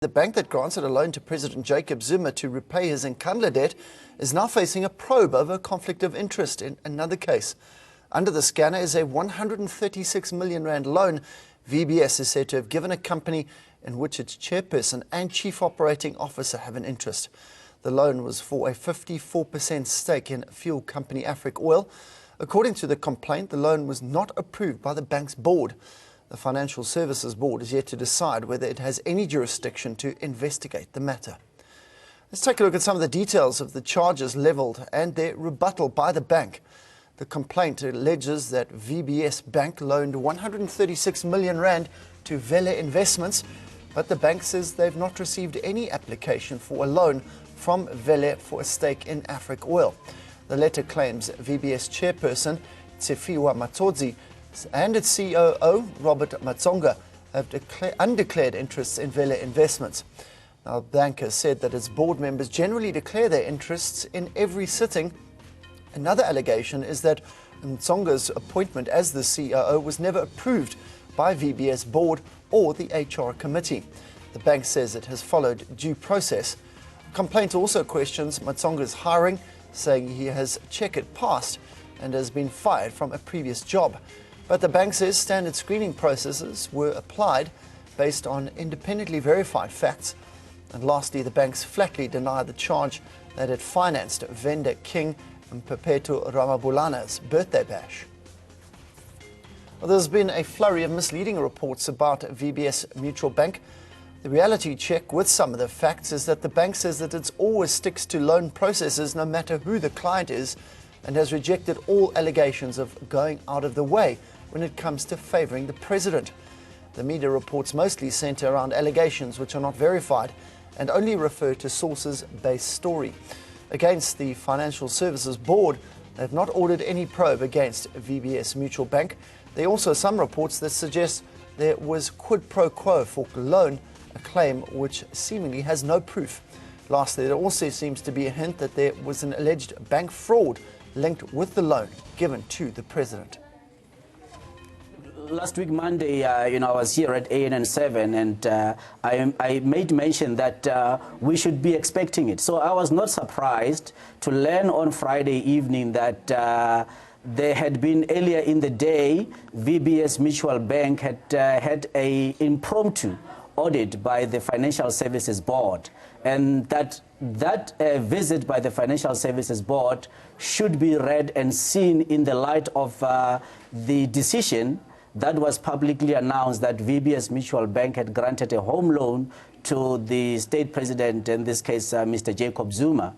The bank that granted a loan to President Jacob Zuma to repay his Nkandla debt is now facing a probe over a conflict of interest in another case. Under the scanner is a 136 million rand loan VBS is said to have given a company in which its chairperson and chief operating officer have an interest. The loan was for a 54% stake in fuel company Africa Oil. According to the complaint, the loan was not approved by the bank's board. The Financial Services Board is yet to decide whether it has any jurisdiction to investigate the matter. Let's take a look at some of the details of the charges levelled and their rebuttal by the bank. The complaint alleges that VBS Bank loaned 136 million rand to Vele Investments, but the bank says they've not received any application for a loan from Vele for a stake in Africa Oil. The letter claims VBS chairperson Tsefiwa Matodzi and its COO, Robert Matsonga, have undeclared interests in Vele Investments. Now, the bank has said that its board members generally declare their interests in every sitting. Another allegation is that Matsonga's appointment as the COO was never approved by VBS board or the HR committee. The bank says it has followed due process. The complaint also questions Matsonga's hiring, saying he has checkered past and has been fired from a previous job. But the bank says standard screening processes were applied based on independently verified facts. And lastly, the banks flatly deny the charge that it financed vendor King Mpepetu Ramabulana's birthday bash. Well, there's been a flurry of misleading reports about VBS Mutual Bank. The reality check with some of the facts is that the bank says that it always sticks to loan processes no matter who the client is, and has rejected all allegations of going out of the way when it comes to favouring the president. The media reports mostly centre around allegations which are not verified and only refer to sources-based story. Against the Financial Services Board, they have not ordered any probe against VBS Mutual Bank. There are also some reports that suggest there was quid pro quo for the loan, a claim which seemingly has no proof. Lastly, there also seems to be a hint that there was an alleged bank fraud linked with the loan given to the president. Last week, Monday, I was here at ANN7, and I made mention that we should be expecting it. So I was not surprised to learn on Friday evening that there had been earlier in the day, VBS Mutual Bank had had an impromptu audit by the Financial Services Board, and that visit by the Financial Services Board should be read and seen in the light of the decision that was publicly announced that VBS Mutual Bank had granted a home loan to the state president, in this case, Mr. Jacob Zuma.